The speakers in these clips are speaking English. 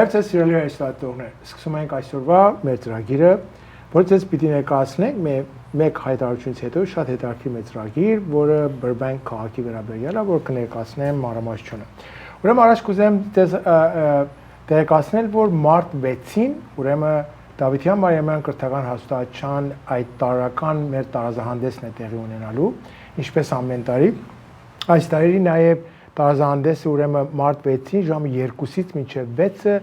Բարցես սիրելի հայրեստատողներ, սկսում ենք այսօրվա մեր ծրագիրը, որը ձեզ պիտի ներկայացնենք մեկ հայտարարությունից հետո շատ հետաքրքիր մեծ ծրագիր, որը Burbank քաղաքի վերաբերյալ է, որ կներկայացնեմ մանրամասնությունը։ Ուրեմն առաջ կուզեմ ձեզ տեղեկացնել, որ մարտ 6-ին, ուրեմն Davidian Mariamian կրթական հաստատության այդ տարական մեր տարազահանդեսն է տեղի ունենալու, ինչպես ամեն տարի։ Այս տարի նաև տարազահանդեսը ուրեմն մարտ 6-ին ժամը 2-ից մինչև 6-ը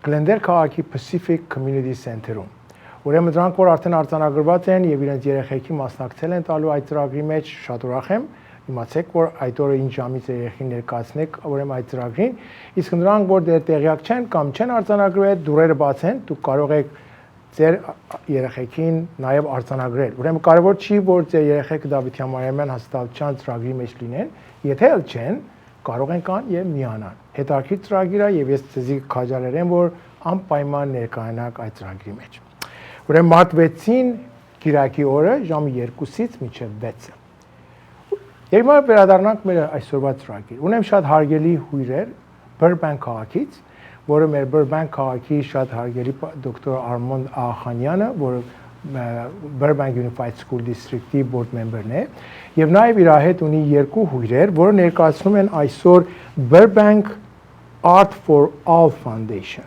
Glendale քաղաքի Pacific Community Center-ում։ Ուրեմն դրանք, որ արդեն արձանագրված են եւ իրենց երեխեքի մասնակցել են տալու այդ ծրագրի մեջ, շատ ուրախ եմ։ Իմացեք, որ այդ օրը ինչ ժամից երեխին ներկայացնեք ուրեմն այդ ծրագրին, իսկ նրանք, որ դեռ տեղյակ չեն կամ չեն արձանագրվել, դուրերը բաց են, դուք կարող եք ձեր երեխեքին նաև արձանագրել։ Ուրեմն կարևոր չի, որ ձեր երեխեքը Davidian Mariamian հաստատության ծրագրի մեջ լինեն, եթե էլ չեն, կարող են կան եւ միանան։ Հետաքրքիր ծրագիր է եւ ես ձեզի քաջալերեմ, որ անպայման ներկայանաք այդ ծրագրի մեջ։ Ուրեմն մարտ 6-ին Կիրակի օրը ժամը 2-ից մինչև 6-ը։ Եվ հիմա վերադառնանք մեր այսօրվա ծրագիր։ Ունեմ շատ հարգելի հյուրեր Burbank քաղաքից, որը մեր Burbank քաղաքի շատ հարգելի դոկտոր Արմոն Ախանյանը, որը Burbank Unified School District-ի board member-ն է, եւ նաեւ իր հետ ունի երկու հյուրեր, որը ներկայացնում են այսօր Burbank Art for All Foundation։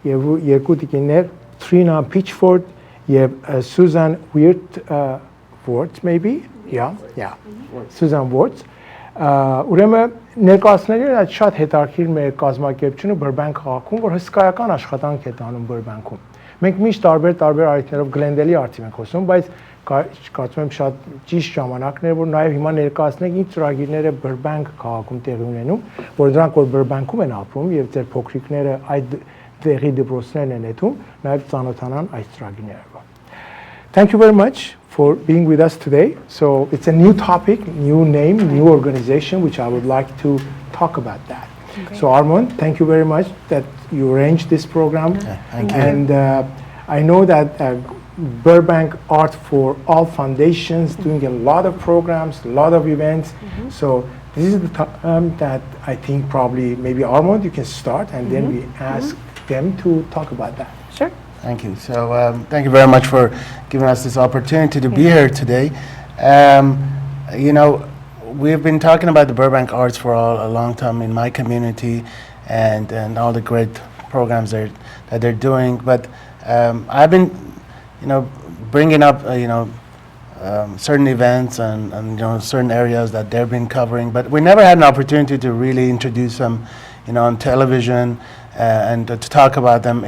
Եվ երկու տիկիններ Trina Pitchford եւ Susan Words maybe, yeah, Susan Words։ Ուրեմն ներկայացնել են այդ շատ հետաքրքիր մեր կազմակերպությունը Burbank քաղաքում, որ հսկայական աշխատանք է տանում Burbank-ում։ Մենք միշտ տարբեր առիթներով Glendale-ի արդի ենք խոսում, բայց կարծում եմ շատ ճիշտ ժամանակն է, որ նաև հիմա ներկայացնենք ինչ ծրագիրները Burbank քաղաքում տեղի ունենում, որ դրանք որ Burbank-ում են ապրում եւ ձեր փոքրիկները այդ տեղի դպրոցներն են ետում, նաև ծանոթանան այս ծրագիրներով։ Thank you very much for being with us today. So it's a new topic, new name, new organization, which I would like to talk about that. Okay. So Armand, thank you very much that you arranged this program. Thank you. And I know that Burbank Art for All Foundations doing a lot of programs, a lot of events. So this is the time that I think probably maybe Armand, you can start and then we ask them to talk about that. Sure. Thank you. So thank you very much for giving us this opportunity to be here today. You know, we've been talking about the Burbank Arts for a long time in my community and all the great programs that they're doing. But I've been, you know, bringing up, certain events and certain areas that they've been covering. But we never had an opportunity to really introduce them, on television and to talk about them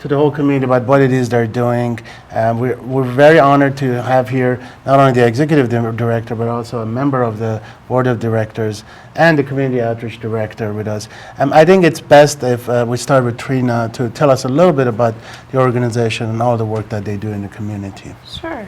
to the whole community about what it is they're doing. We're very honored to have here not only the executive director, but also a member of the board of directors and the community outreach director with us. I think it's best if we start with Trina to tell us a little bit about the organization and all the work that they do in the community. Sure.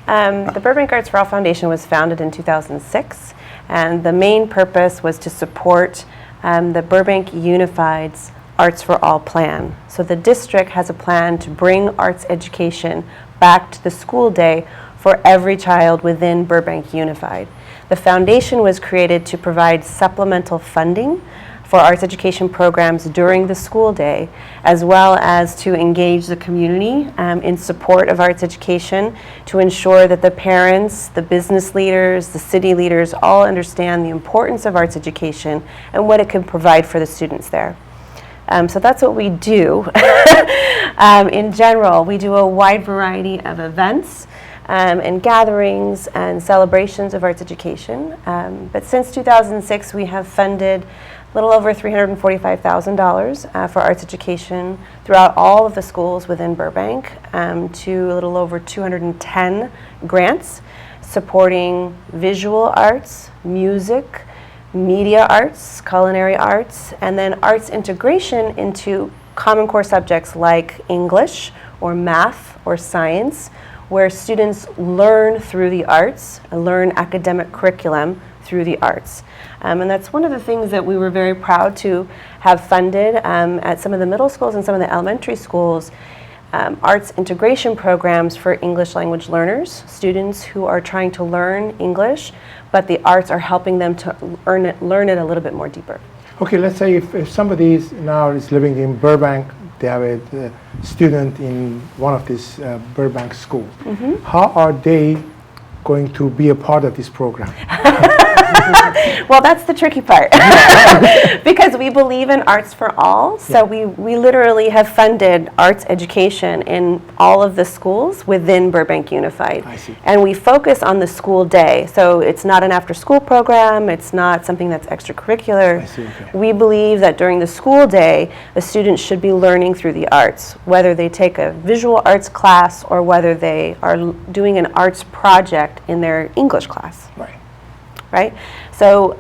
The Burbank Arts for All Foundation was founded in 2006, and the main purpose was to support the Burbank Unified's Arts for All plan. So the district has a plan to bring arts education back to the school day for every child within Burbank Unified. The foundation was created to provide supplemental funding for arts education programs during the school day, as well as to engage the community in support of arts education, to ensure that the parents, the business leaders, the city leaders all understand the importance of arts education and what it can provide for the students there. So that's what we do. In general, we do a wide variety of events and gatherings and celebrations of arts education. But since 2006, we have funded a little over $345,000 for arts education throughout all of the schools within Burbank, to a little over 210 grants supporting visual arts, music, media arts, culinary arts, and then arts integration into Common Core subjects like English or math or science, where students learn through the arts, learn academic curriculum through the arts. And that's one of the things that we were very proud to have funded at some of the middle schools and some of the elementary schools, arts integration programs for English language learners, students who are trying to learn English, but the arts are helping them to learn it a little bit more deeper. Okay, let's say if somebody is now is living in Burbank, they have a student in one of these Burbank schools. How are they going to be a part of this program? Well, that's the tricky part because we believe in arts for all. So we literally have funded arts education in all of the schools within Burbank Unified. I see. And we focus on the school day. So it's not an after-school program. It's not something that's extracurricular. I see, okay. We believe that during the school day, the students should be learning through the arts, whether they take a visual arts class or whether they are doing an arts project in their English class. Right? So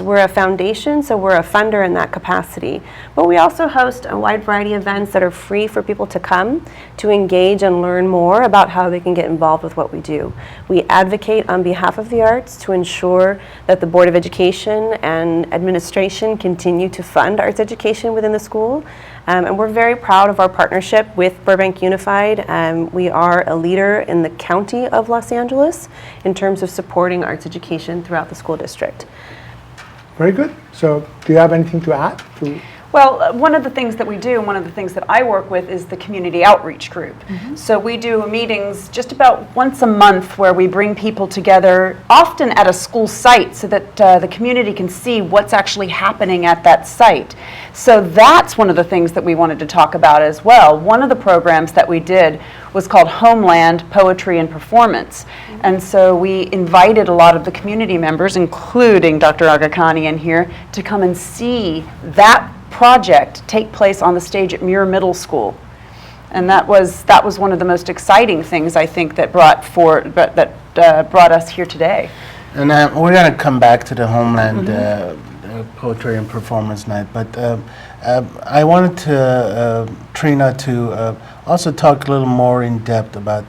we're a foundation, so we're a funder in that capacity. But we also host a wide variety of events that are free for people to come to engage and learn more about how they can get involved with what we do. We advocate on behalf of the arts to ensure that the Board of Education and administration continue to fund arts education within the school. And we're very proud of our partnership with Burbank Unified. We are a leader in the county of Los Angeles in terms of supporting arts education throughout the school district. Very good. So do you have anything to add? Well, one of the things that we do, and one of the things that I work with is the community outreach group. So we do meetings just about once a month where we bring people together, often at a school site, so that the community can see what's actually happening at that site. So that's one of the things that we wanted to talk about as well. One of the programs that we did was called Homeland Poetry and Performance. And so we invited a lot of the community members, including Dr. Aghakhani in here, to come and see that project take place on the stage at Muir Middle School. And that was one of the most exciting things, I think, that brought us here today. And we're going to come back to the Homeland Poetry and Performance Night, but I wanted Trina to also talk a little more in depth about,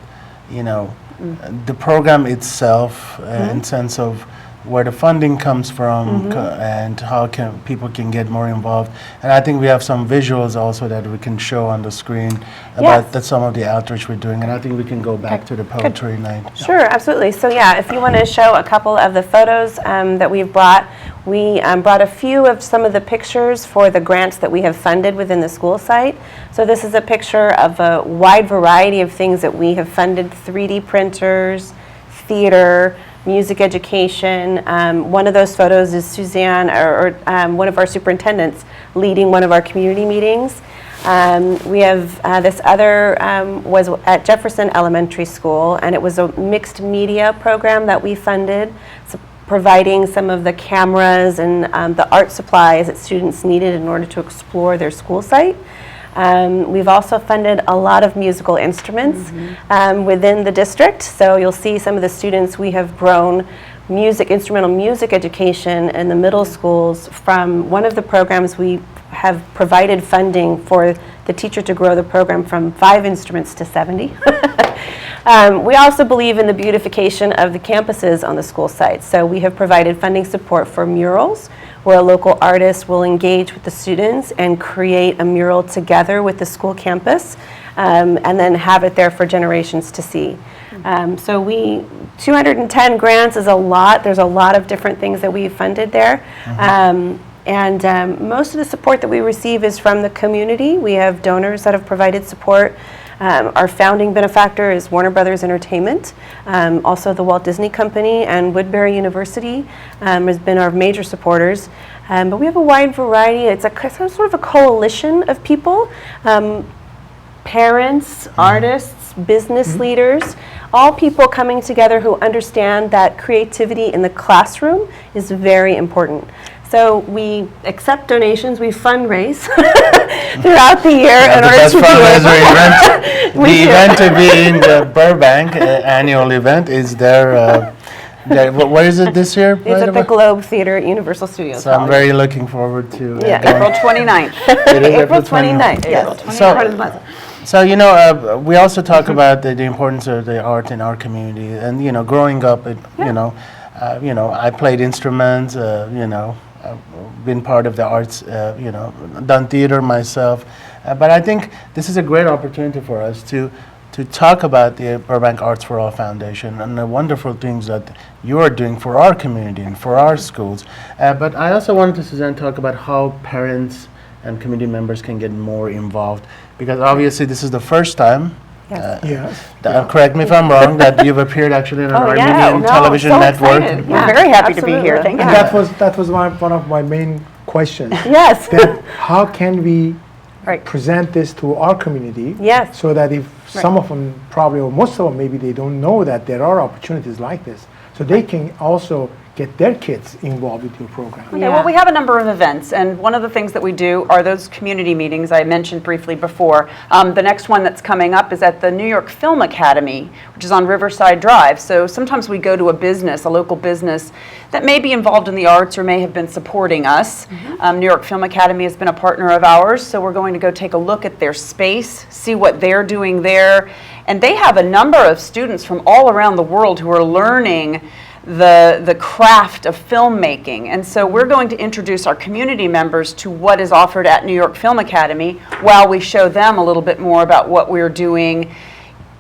the program itself, in sense of where the funding comes from and how people can get more involved. And I think we have some visuals also that we can show on the screen about some of the outreach we're doing. And I think we can go back to the poetry night. Sure, absolutely. So if you want to show a couple of the photos that we've brought, we brought a few of some of the pictures for the grants that we have funded within the school site. So this is a picture of a wide variety of things that we have funded: 3D printers, theater, music education. One of those photos is Suzanne, or one of our superintendents, leading one of our community meetings. We have this other was at Jefferson Elementary School, and it was a mixed media program that we funded, providing some of the cameras and the art supplies that students needed in order to explore their school site. We've also funded a lot of musical instruments within the district. So you'll see some of the students, we have grown instrumental music education in the middle schools. From one of the programs, we have provided funding for the teacher to grow the program from 5 instruments to 70. We also believe in the beautification of the campuses on the school site. So we have provided funding support for murals, where a local artist will engage with the students and create a mural together with the school campus, and then have it there for generations to see. So 210 grants is a lot. There's a lot of different things that we've funded there. And most of the support that we receive is from the community. We have donors that have provided support. Our founding benefactor is Warner Brothers Entertainment, also the Walt Disney Company, and Woodbury University has been our major supporters. But we have a wide variety. It's sort of a coalition of people, parents, artists, business leaders, all people coming together who understand that creativity in the classroom is very important. So we accept donations, we fundraise throughout the year in order best to fundraiser event. We The do. event to be in the Burbank annual event is there. Where is it this year? It's at the Globe Theater at Universal Studios. So I'm very looking forward to Yeah. going. April 29th. It is April 29th, yes. So- So, we also talk about the importance of the art in our community, and growing up, I played instruments, I've been part of the arts, done theater myself, but I think this is a great opportunity for us to to talk about the Burbank Arts for All Foundation and the wonderful things that you are doing for our community and for our schools. But I also wanted to, Suzanne, talk about how parents and community members can get more involved, because obviously this is the first time, Yes. Yes. correct me if I'm wrong, that you've appeared actually on our Mariamian television so network. excited. Yeah, We're very happy to be here. absolutely. Thank you. And that was one of my main questions. Yes. That how can we Right. present this to our community? Yes. So that if some of them probably, or most of them, maybe they don't know that there are opportunities like this, so they can also get their kids involved with your program. Okay, well, we have a number of events, and one of the things that we do are those community meetings I mentioned briefly before. The next one that's coming up is at the New York Film Academy, which is on Riverside Drive. So sometimes we go to a business, a local business, that may be involved in the arts or may have been supporting us. New York Film Academy has been a partner of ours, so we're going to go take a look at their space, see what they're doing there. And they have a number of students from all around the world who are learning the craft of filmmaking. And so we're going to introduce our community members to what is offered at New York Film Academy while we show them a little bit more about what we're doing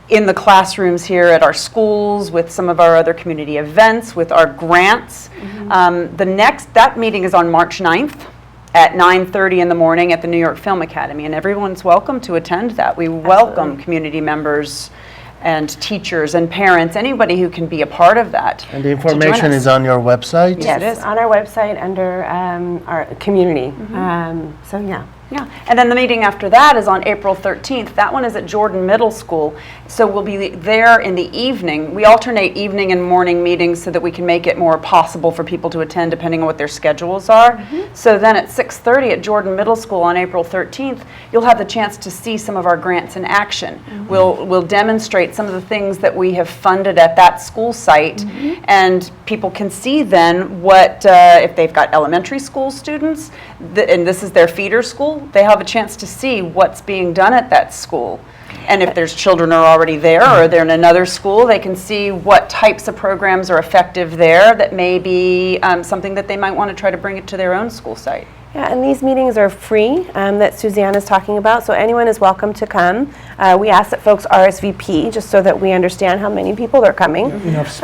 in the classrooms here at our schools, with some of our other community events, with our grants. That meeting is on March 9th at 9:30 in the morning at the New York Film Academy, and everyone's welcome to attend that. We welcome community members and teachers and parents, anybody who can be a part of that. And the information is on your website? Yes, it is. on our website under our community. So yeah. Yeah, and then the meeting after that is on April 13th. That one is at Jordan Middle School. So we'll be there in the evening. We alternate evening and morning meetings so that we can make it more possible for people to attend depending on what their schedules are. So then at 6:30 at Jordan Middle School on April 13th, you'll have the chance to see some of our grants in action. We'll demonstrate some of the things that we have funded at that school site, and people can see then what, if they've got elementary school students, and this is their feeder school, they have a chance to see what's being done at that school. And if there's children are already there or they're in another school, they can see what types of programs are effective there that may be something that they might want to try to bring it to their own school site. Yeah, and these meetings are free that Suzanne is talking about, so anyone is welcome to come. We ask that folks RSVP just so that we understand how many people are coming. Enough space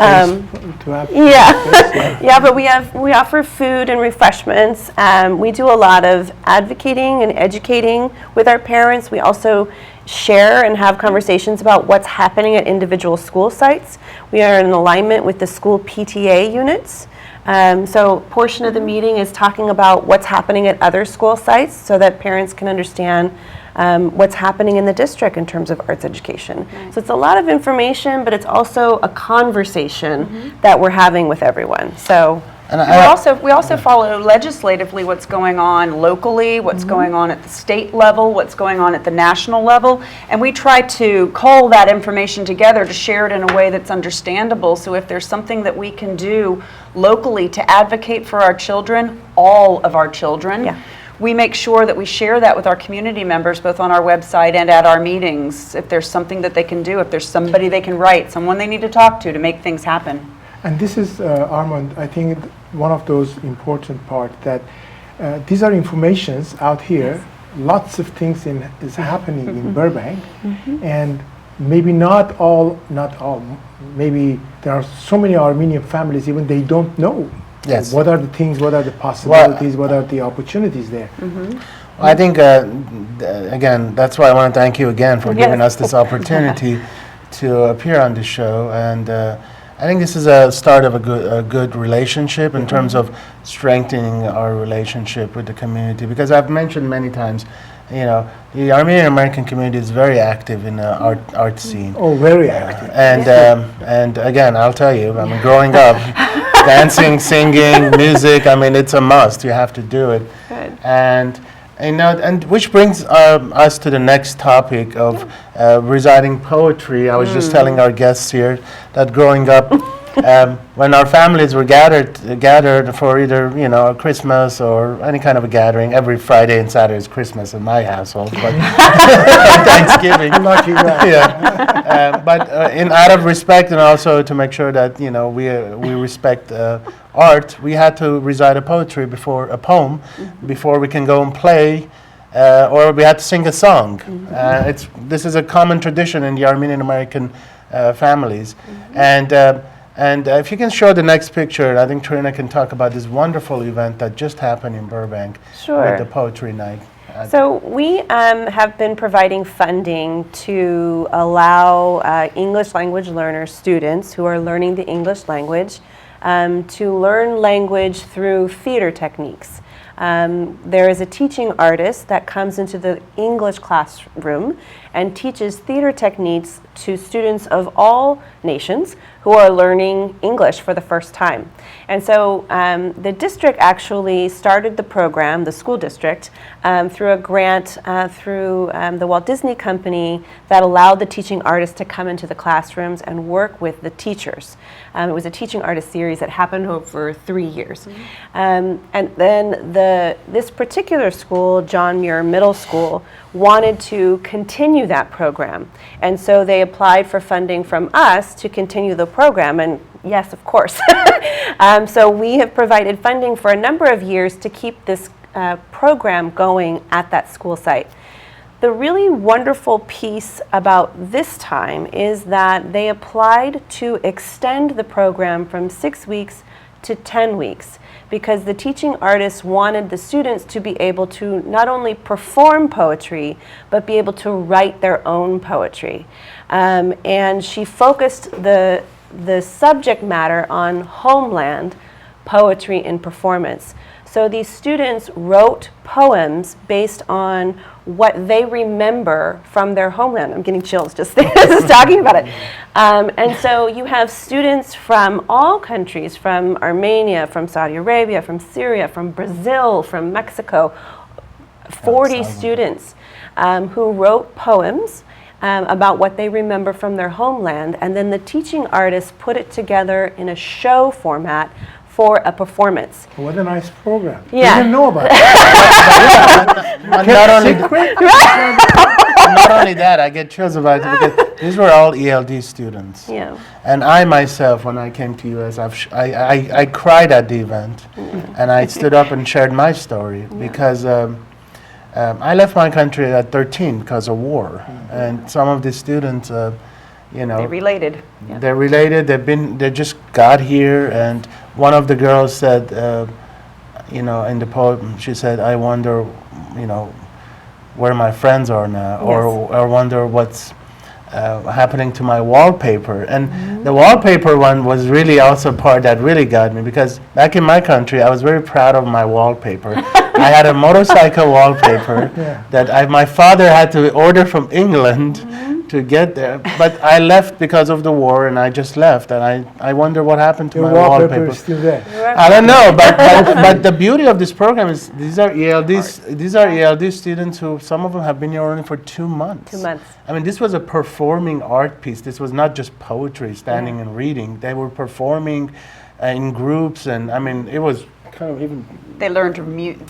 to have. Yeah, yeah, but we offer food and refreshments. We do a lot of advocating and educating with our parents. We also share and have conversations about what's happening at individual school sites. We are in alignment with the school PTA units. So a portion of the meeting is talking about what's happening at other school sites so that parents can understand what's happening in the district in terms of arts education. So it's a lot of information, but it's also a conversation that we're having with everyone. So. And We also follow legislatively what's going on locally, what's going on at the state level, what's going on at the national level, and we try to cull that information together to share it in a way that's understandable. So if there's something that we can do locally to advocate for our children, all of our children, we make sure that we share that with our community members, both on our website and at our meetings. If there's something that they can do, if there's somebody they can write, someone they need to talk to make things happen. And this is, Armand, I think one of those important parts that these are informations out here. Lots of things is happening in Burbank, and maybe not all, maybe there are so many Armenian families, even they don't know what are the things, what are the possibilities, what are the opportunities there. Well, I think, again, that's why I want to thank you again for giving us this opportunity to appear on the show. And I think this is a start of a good relationship in terms of strengthening our relationship with the community. Because I've mentioned many times, you know, the Armenian American community is very active in the art scene. Oh, very active. And again, I'll tell you, I mean, growing up, dancing, singing, music, I mean, it's a must. You have to do it. Good. And which brings us to the next topic of reciting poetry. I was just telling our guests here that growing up, when our families were gathered for either, you know, Christmas or any kind of a gathering, every Friday and Saturday is Christmas in my household, but Thanksgiving. Lucky guy. Yeah. But out of respect and also to make sure that, you know, we respect art, we had to recite a poem before we can go and play or we had to sing a song. This is a common tradition in the Armenian American families. And if you can show the next picture, I think Trina can talk about this wonderful event that just happened in Burbank with the Poetry Night. So we have been providing funding to allow English language learner students who are learning the English language to learn language through theater techniques. There is a teaching artist that comes into the English classroom and teaches theater techniques to students of all nations who are learning English for the first time. And so the district actually started the program, the school district, through a grant through the Walt Disney Company that allowed the teaching artists to come into the classrooms and work with the teachers. It was a teaching artist series that happened over 3 years. And then this particular school, John Muir Middle School, wanted to continue that program. And so they applied for funding from us to continue the program. And yes, of course. So we have provided funding for a number of years to keep this program going at that school site. The really wonderful piece about this time is that they applied to extend the program from 6 weeks to 10 weeks because the teaching artists wanted the students to be able to not only perform poetry, but be able to write their own poetry. And she focused the subject matter on homeland poetry and performance. So these students wrote poems based on what they remember from their homeland. I'm getting chills just talking about it. And so you have students from all countries, from Armenia, from Saudi Arabia, from Syria, from Brazil, from Mexico, 40 students who wrote poems about what they remember from their homeland, and then the teaching artists put it together in a show format for a performance. What a nice program. Yeah. I didn't know about it. Not only that, I get chills about it because these were all ELD students. Yeah. And I myself, when I came to US, I cried at the event, and I stood up and shared my story because I left my country at 13 because of war, and some of the students, you know, They related. Yeah. they're related. They just got here, and one of the girls said, you know, in the poem, she said, "I wonder, you know, where my friends are now, or wonder what's happening to my wallpaper." And the wallpaper one was really also part that really got me, because back in my country, I was very proud of my wallpaper. I had a motorcycle wallpaper that my father had to order from England to get there, but I left because of the war, and I just left, and I wonder what happened to Your my wallpaper wallpaper. is still there. I don't know, but the beauty of this program is these are ELD students who, some of them have been here only for 2 months. 2 months. I mean, this was a performing art piece. This was not just poetry, standing and reading. They were performing in groups, and I mean, it was kind of even. They learned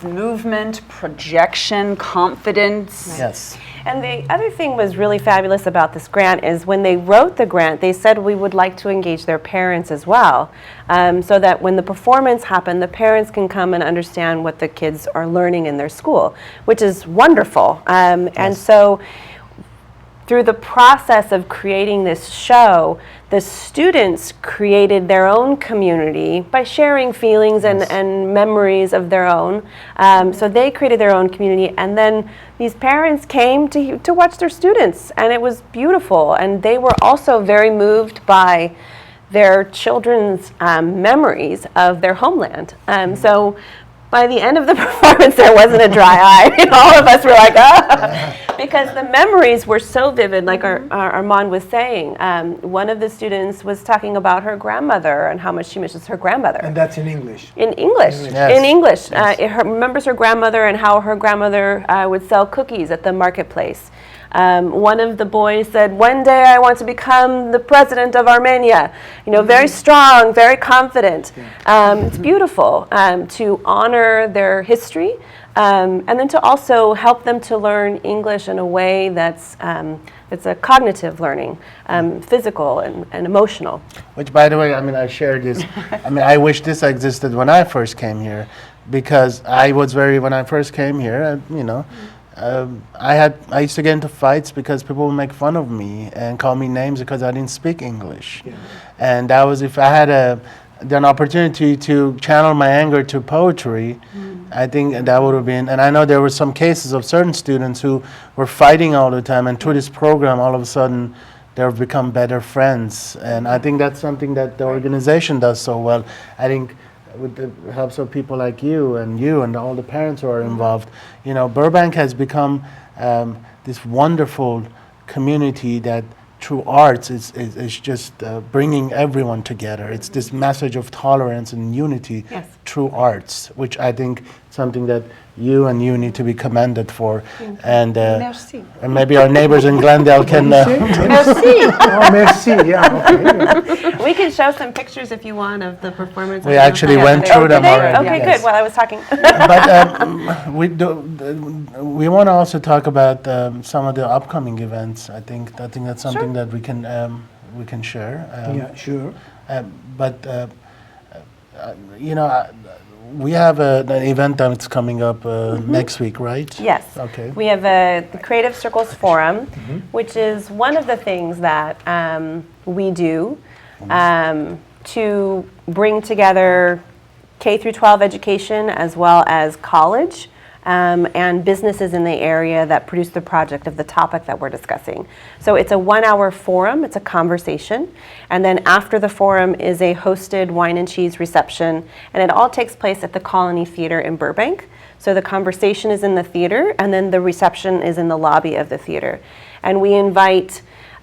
movement, projection, confidence. Yes. And the other thing was really fabulous about this grant is when they wrote the grant, they said we would like to engage their parents as well, so that when the performance happened, the parents can come and understand what the kids are learning in their school, which is wonderful. And so through the process of creating this show, the students created their own community by sharing feelings and memories of their own. So they created their own community, and then these parents came to watch their students, and it was beautiful. And they were also very moved by their children's memories of their homeland. So by the end of the performance, there wasn't a dry eye. All of us were like, ah, because the memories were so vivid, like Armand was saying. One of the students was talking about her grandmother and how much she misses her grandmother. And that's in English. In English. Yes. In English. Remembers her grandmother and how her grandmother would sell cookies at the marketplace. One of the boys said, "One day I want to become the president of Armenia." You know, very strong, very confident. It's beautiful to honor their history, and then to also help them to learn English in a way that's it's a cognitive learning, physical and emotional. Which, by the way, I mean, I shared this. I mean, I wish this existed when I first came here, because I was when I first came here, you know, I used to get into fights because people would make fun of me and call me names because I didn't speak English. Yeah. And that was if I had an opportunity to channel my anger to poetry, I think that would have been, and I know there were some cases of certain students who were fighting all the time, and through this program, all of a sudden, they've become better friends. And I think that's something that the organization does so well. I think with the help of people like you and all the parents who are involved, you know, Burbank has become this wonderful community that through arts is just bringing everyone together. It's this message of tolerance and unity through arts, which I think something that you need to be commended for. And Merci. and maybe our neighbors in Glendale can. Merci. Oh, merci. Yeah. Okay. Yeah. We can show some pictures if you want of the performance. We actually went through them already. Okay, yes. good. While I was talking. But we want to also talk about some of the upcoming events. I think that's something that we can share. Yeah, sure. But you know, we have an event that's coming up next week, right? Yes. Okay. We have the Creative Circles Forum, which is one of the things that we do to bring together K through 12 education as well as college and businesses in the area that produce the project of the topic that we're discussing. So it's a 1-hour forum, it's a conversation, and then after the forum is a hosted wine and cheese reception, and it all takes place at the Colony Theater in Burbank. So the conversation is in the theater, and then the reception is in the lobby of the theater. And we invite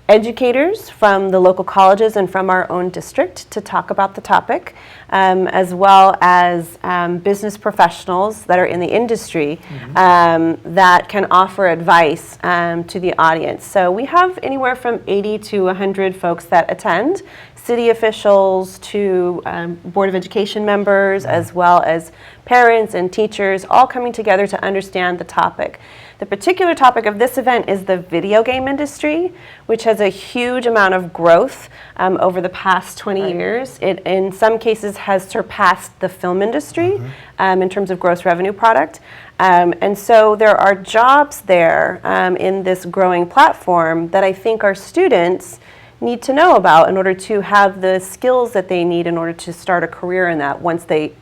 educators from the local colleges and from our own district to talk about the topic, as well as business professionals that are in the industry that can offer advice to the audience. So we have anywhere from 80 to 100 folks that attend, city officials to Board of Education members, as well as parents and teachers, all coming together to understand the topic. The particular topic of this event is the video game industry, which has a huge amount of growth over the past 20 years. It, in some cases, has surpassed the film industry in terms of gross revenue product. And so there are jobs there in this growing platform that I think our students need to know about in order to have the skills that they need in order to start a career in that once they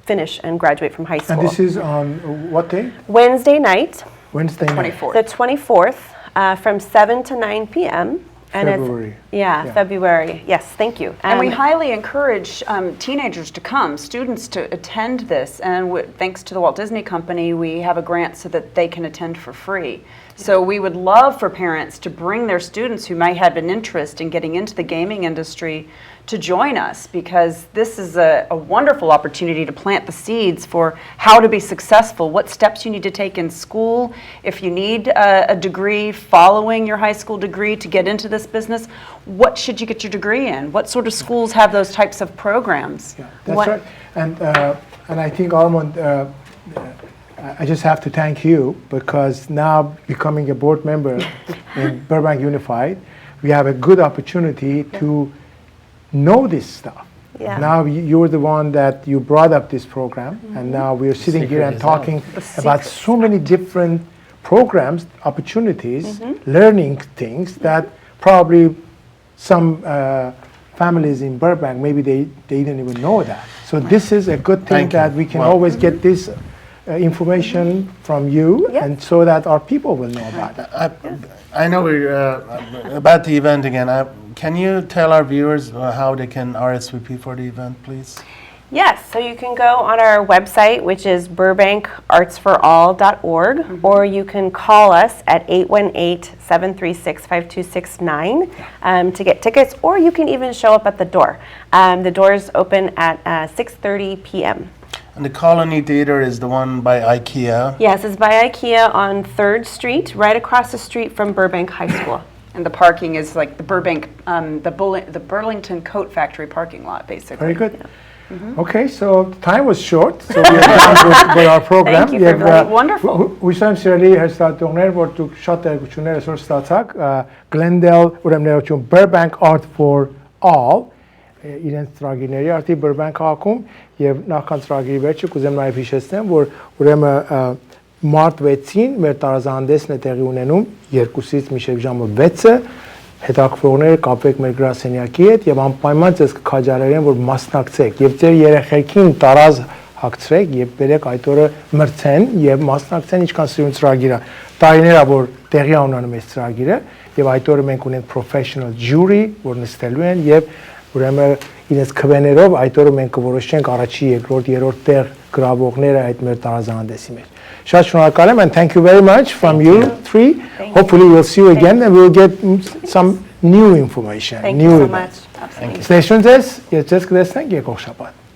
finish and graduate from high school. And this is on what day? Wednesday night. Wednesday night. 24th. The 24th from 7 to 9 p.m. And February. yeah, February. Yes, thank you. And we highly encourage teenagers to come, students to attend this. And thanks to the Walt Disney Company, we have a grant so that they can attend for free. So we would love for parents to bring their students who might have an interest in getting into the gaming industry to join us, because this is a wonderful opportunity to plant the seeds for how to be successful, what steps you need to take in school, if you need a degree following your high school degree to get into this business, what should you get your degree in? What sort of schools have those types of programs? Yeah, that's right. And I think, Armand, I just have to thank you, because now becoming a board member in Burbank Unified, we have a good opportunity to know this stuff. Yeah. Now you're the one that you brought up this program, and now we're sitting here and talking about so many different programs, opportunities, learning things that probably some families in Burbank, maybe they didn't even know that. So this is a good thing that we can always get this information from you, and so that our people will know about it. I know we're about the event again. Can you tell our viewers how they can RSVP for the event, please? Yes, so you can go on our website, which is burbankartsforall.org, or you can call us at 818-736-5269 to get tickets, or you can even show up at the door. The doors open at 6:30 p.m. And the Colony Theater is the one by IKEA. Yes, it's by IKEA on 3rd Street, right across the street from Burbank High School. And the parking is like the Burbank, the Burlington Coat Factory parking lot, basically. Very good. Okay, so time was short, so we are done with our program. Thank you for being wonderful. Հույսեմ սիրելի հերթատողներ, որ դուք շատ տեղություններ այսօր ստացաք, Glendale, ուրեմն ներողություն, Burbank Art for All, իրենց ծրագիրների արտի Burbank քաղաքում, եւ նախքան ծրագրի վերջը կուզեմ նաեւ հիշեցնեմ, որ ուրեմն մարտ 6-ին մեր տարազանդեսն է տեղի ունենում 2-ից մինչև ժամը 6-ը, հետաքրքրողները կապեք մեր գրասենյակի հետ եւ անպայման ձեզ կքաջալերեն, որ մասնակցեք եւ ձեր երեխեքին տարազ հագցրեք եւ բերեք այդ օրը մրցեն եւ մասնակցեն ինչքան սիրուն ծրագիր է։ Տարիներ է որ տեղի ունենում այս ծրագիրը եւ այդ օրը մենք ունենք professional jury, որ նստելու են եւ ուրեմն իրենց քվեներով այդ օրը մենք կորոշենք առաջի, երկրորդ, երրորդ տեղ գրավողները այդ մեր տարազանդեսի մեջ։ Շատ շնորհակալ եմ and thank you very much from you three. Hopefully we'll see you again and we'll get some new information. Thank you so much. Ստեյշուն ձեզ, ես ձեզ կտեսնենք եկող շաբաթ։